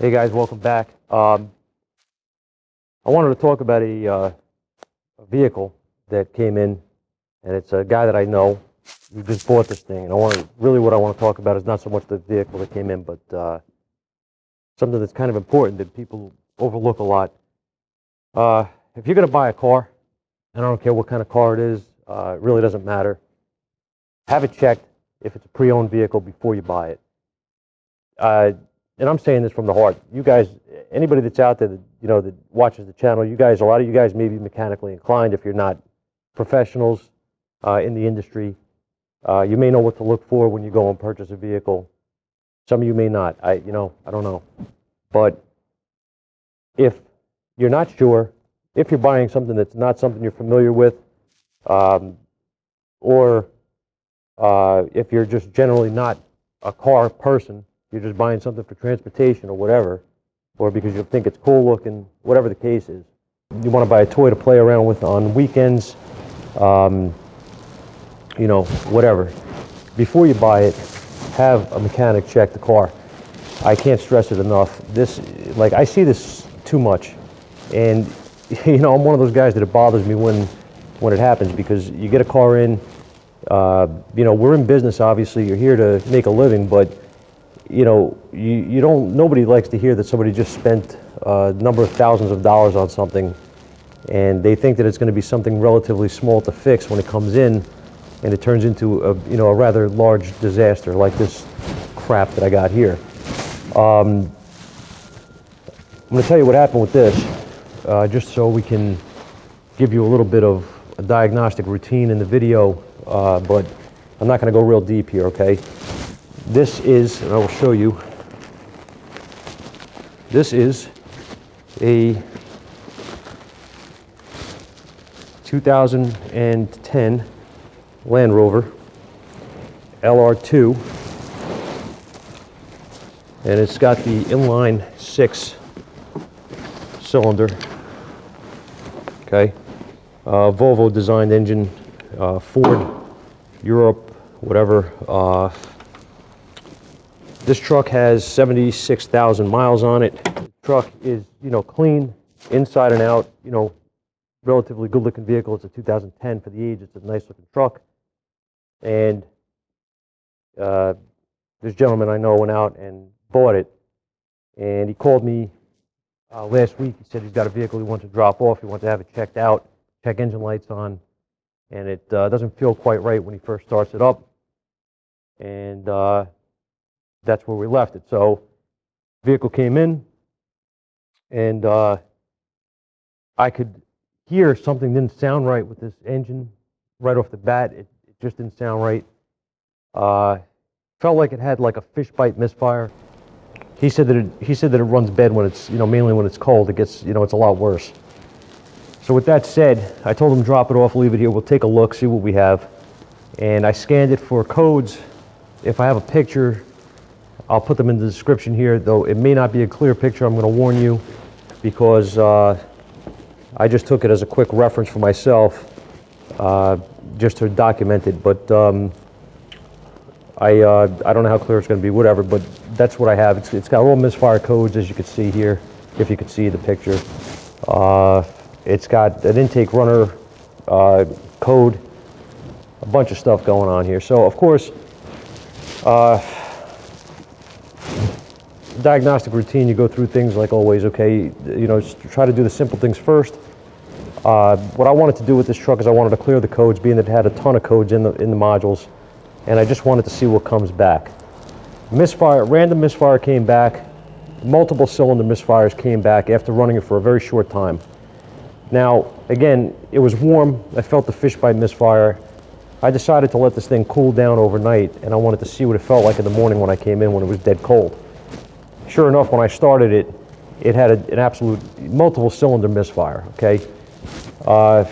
Hey guys, welcome back. I wanted to talk about a vehicle that came in, and it's a guy that I know. He just bought this thing, and what I want to talk about is not so much the vehicle that came in, but something that's kind of important that people overlook a lot. If you're going to buy a car, and I don't care what kind of car it is, it really doesn't matter. Have it checked if it's a pre-owned vehicle before you buy it. And I'm saying this from the heart. You guys, anybody that's out there that that watches the channel, a lot of you guys may be mechanically inclined if you're not professionals in the industry. You may know what to look for when you go and purchase a vehicle. Some of you may not. I don't know. But if you're not sure, if you're buying something that's not something you're familiar with, or if you're just generally not a car person, you're just buying something for transportation or whatever, or because you think it's cool looking, whatever the case is. You want to buy a toy to play around with on weekends, whatever. Before you buy it, have a mechanic check the car. I can't stress it enough. I see this too much, and I'm one of those guys that it bothers me when it happens, because you get a car in, we're in business, obviously, you're here to make a living, but nobody likes to hear that somebody just spent a number of thousands of dollars on something, and they think that it's going to be something relatively small to fix when it comes in, and it turns into a rather large disaster like this crap that I got here. I'm going to tell you what happened with this, just so we can give you a little bit of a diagnostic routine in the video, but I'm not going to go real deep here, okay? This is, and I will show you, this is a 2010 Land Rover LR2, and it's got the inline 6 cylinder, okay, Volvo designed engine, Ford, Europe, whatever. This truck has 76,000 miles on it. The truck is, clean inside and out, relatively good looking vehicle. It's a 2010 for the age. It's a nice looking truck. And this gentleman I know went out and bought it. And he called me last week. He said he's got a vehicle he wants to drop off. He wants to have it checked out, check engine lights on. And it doesn't feel quite right when he first starts it up. And that's where we left it. So, vehicle came in, and I could hear something didn't sound right with this engine right off the bat. It just didn't sound right. Felt like it had like a fish bite misfire. He said that it runs bad when it's mainly when it's cold. It gets it's a lot worse. So with that said, I told him drop it off, leave it here. We'll take a look, see what we have, and I scanned it for codes. If I have a picture, I'll put them in the description here, though it may not be a clear picture. I'm going to warn you, because I just took it as a quick reference for myself, just to document it. But I don't know how clear it's going to be, whatever, but that's what I have. It's got little misfire codes, as you can see here, if you could see the picture. It's got an intake runner code, a bunch of stuff going on here. So, of course, diagnostic routine, you go through things like always, okay, try to do the simple things first. What I wanted to do with this truck is I wanted to clear the codes, being that it had a ton of codes in the modules, and I just wanted to see what comes back. Random misfire came back, multiple cylinder misfires came back after running it for a very short time. Now, again, it was warm, I felt the fish bite misfire. I decided to let this thing cool down overnight, and I wanted to see what it felt like in the morning when I came in when it was dead cold. Sure enough, when I started it, it had an absolute multiple cylinder misfire, okay? I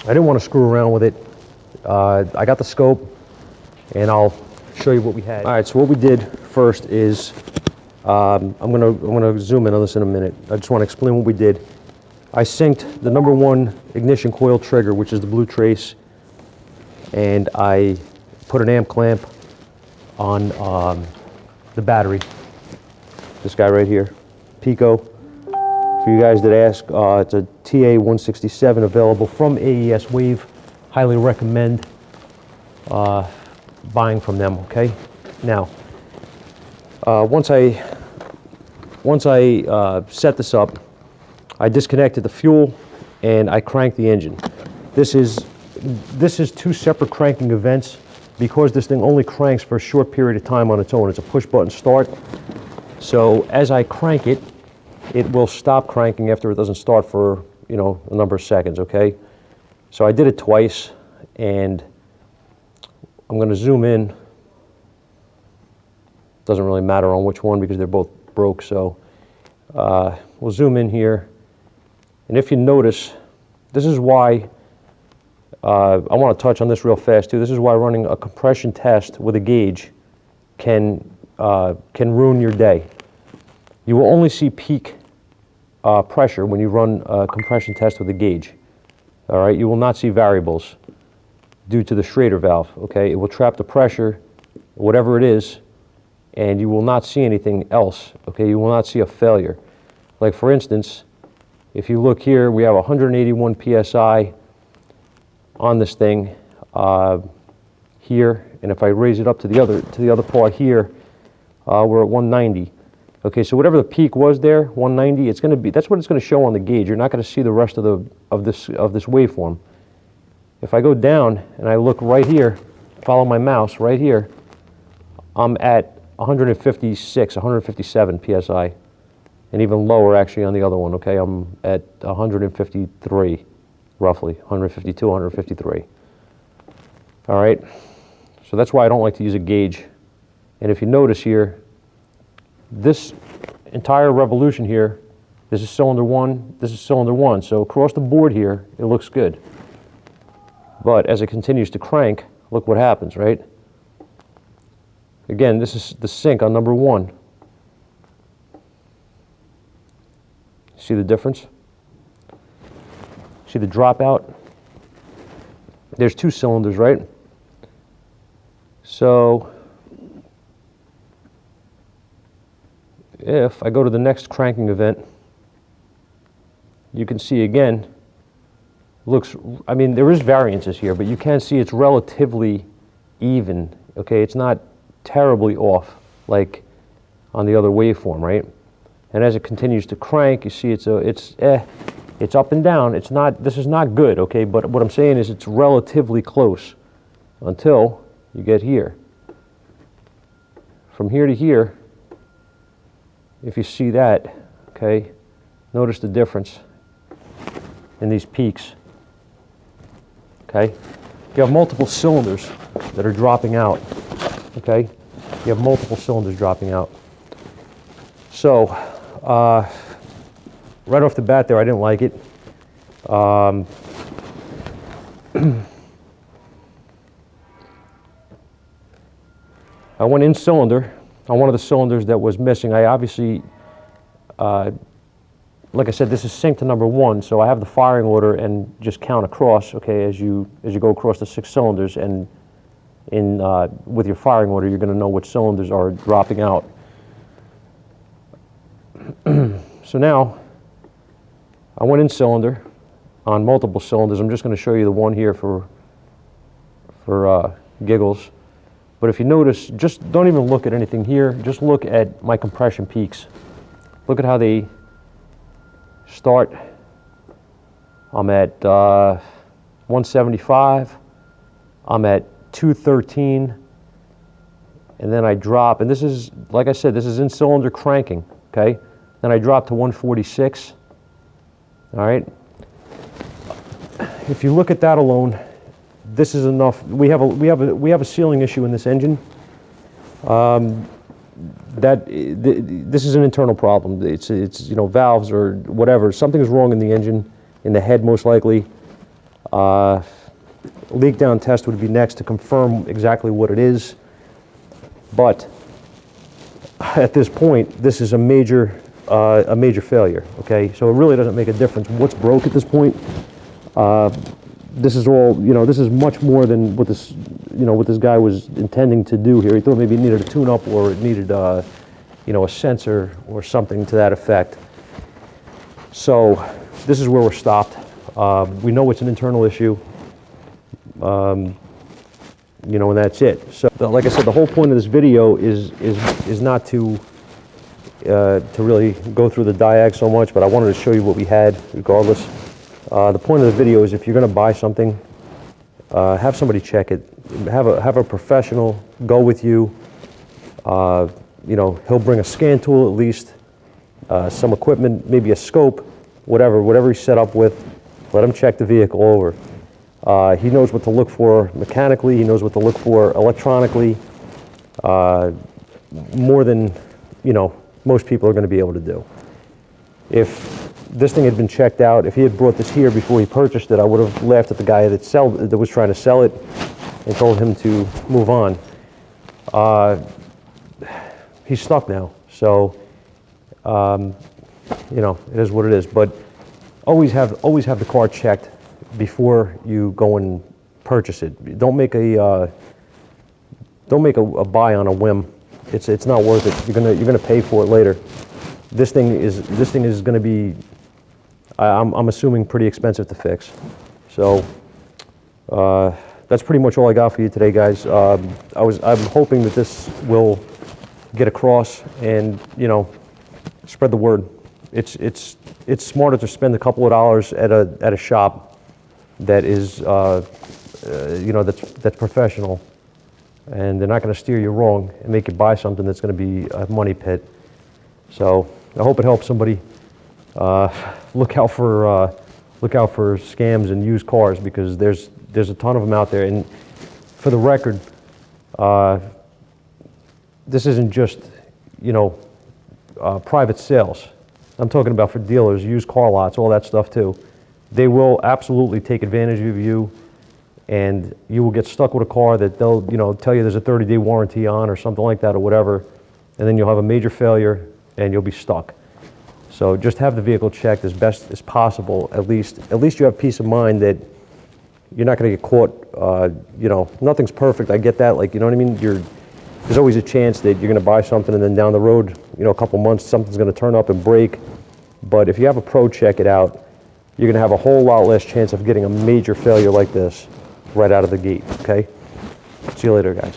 didn't want to screw around with it. I got the scope, and I'll show you what we had. All right, so what we did first is, I'm gonna zoom in on this in a minute. I just want to explain what we did. I synced the number 1 ignition coil trigger, which is the blue trace, and I put an amp clamp on the battery. This guy right here, Pico. For you guys that ask, it's a TA167 available from AES Wave. Highly recommend buying from them, okay? Now, once I set this up, I disconnected the fuel and I cranked the engine. This is two separate cranking events because this thing only cranks for a short period of time on its own. It's a push button start. So as I crank it, it will stop cranking after it doesn't start for, you know, a number of seconds, okay? So I did it twice, and I'm going to zoom in. Doesn't really matter on which one because they're both broke, so we'll zoom in here. And if you notice, this is why I want to touch on this real fast too. This is why running a compression test with a gauge can ruin your day. You will only see peak pressure when you run a compression test with a gauge. All right, you will not see variables due to the Schrader valve. Okay, it will trap the pressure, whatever it is, and you will not see anything else. Okay, you will not see a failure. Like for instance, if you look here, we have 181 psi on this thing here, and if I raise it up to the other part here, we're at 190. Okay, so whatever the peak was there, 190, it's going to be, that's what it's going to show on the gauge. You're not going to see the rest of this waveform. If I go down and I look right here, follow my mouse right here, I'm at 156, 157 psi, and even lower actually on the other one. Okay, I'm at 153, roughly 152, 153. All right, so that's why I don't like to use a gauge. And if you notice here, this entire revolution here, this is cylinder 1, this is cylinder 1. So across the board here, it looks good. But as it continues to crank, look what happens, right? Again, this is the sync on number 1. See the difference? See the dropout? There's 2 cylinders, right? So if I go to the next cranking event, you can see again, looks, I mean, there is variances here, but you can see it's relatively even, okay? It's not terribly off like on the other waveform, right? And as it continues to crank, you see it's up and down. It's not, this is not good, okay? But what I'm saying is it's relatively close until you get here. From here to here, if you see that, okay, notice the difference in these peaks, okay? You have multiple cylinders that are dropping out, okay? You have multiple cylinders dropping out. So, right off the bat there, I didn't like it. I went in cylinder on one of the cylinders that was missing. I obviously, like I said, this is synced to number 1, so I have the firing order and just count across, okay, as you go across the 6 cylinders, and with your firing order, you're going to know which cylinders are dropping out. So now, I went in cylinder on multiple cylinders. I'm just going to show you the one here for giggles. But if you notice, just don't even look at anything here. Just look at my compression peaks. Look at how they start. I'm at 175. I'm at 213. And then I drop, and this is, like I said, this is in cylinder cranking, okay? Then I drop to 146. All right. If you look at that alone, this is enough. We have a sealing issue in this engine. This is an internal problem. It's you know, valves or whatever. Something is wrong in the engine, in the head most likely. Leak down test would be next to confirm exactly what it is. But at this point, this is a major failure. Okay, so it really doesn't make a difference what's broke at this point. This is all, you know, this is much more than what this, you know, what this guy was intending to do here. He thought maybe it needed a tune-up or it needed, a sensor or something to that effect. So this is where we're stopped. We know it's an internal issue, and that's it. So like I said, the whole point of this video is not to really go through the diag so much, but I wanted to show you what we had regardless. The point of the video is if you're going to buy something, have somebody check it. Have a professional go with you. He'll bring a scan tool at least, some equipment, maybe a scope, whatever he's set up with. Let him check the vehicle over. He knows what to look for mechanically. He knows what to look for electronically, more than most people are going to be able to do. If this thing had been checked out, if he had brought this here before he purchased it, I would have laughed at the guy that was trying to sell it and told him to move on. He's stuck now, so it is what it is. But always have the car checked before you go and purchase it. Don't make a buy on a whim. It's not worth it. You're gonna pay for it later. This thing is gonna be, I'm assuming, pretty expensive to fix. So that's pretty much all I got for you today, guys. I'm hoping that this will get across and spread the word. It's smarter to spend a couple of dollars at a shop that is that's professional, and they're not going to steer you wrong and make you buy something that's going to be a money pit. So I hope it helps somebody. Look out for scams and used cars, because there's a ton of them out there. And for the record, this isn't just private sales. I'm talking about for dealers, used car lots, all that stuff too. They will absolutely take advantage of you, and you will get stuck with a car that they'll tell you there's a 30-day warranty on or something like that or whatever, and then you'll have a major failure and you'll be stuck. So just have the vehicle checked as best as possible. At least you have peace of mind that you're not going to get caught. Nothing's perfect. I get that. You know what I mean? There's always a chance that you're going to buy something and then down the road, a couple months, something's going to turn up and break. But if you have a pro check it out, you're going to have a whole lot less chance of getting a major failure like this right out of the gate. Okay? See you later, guys.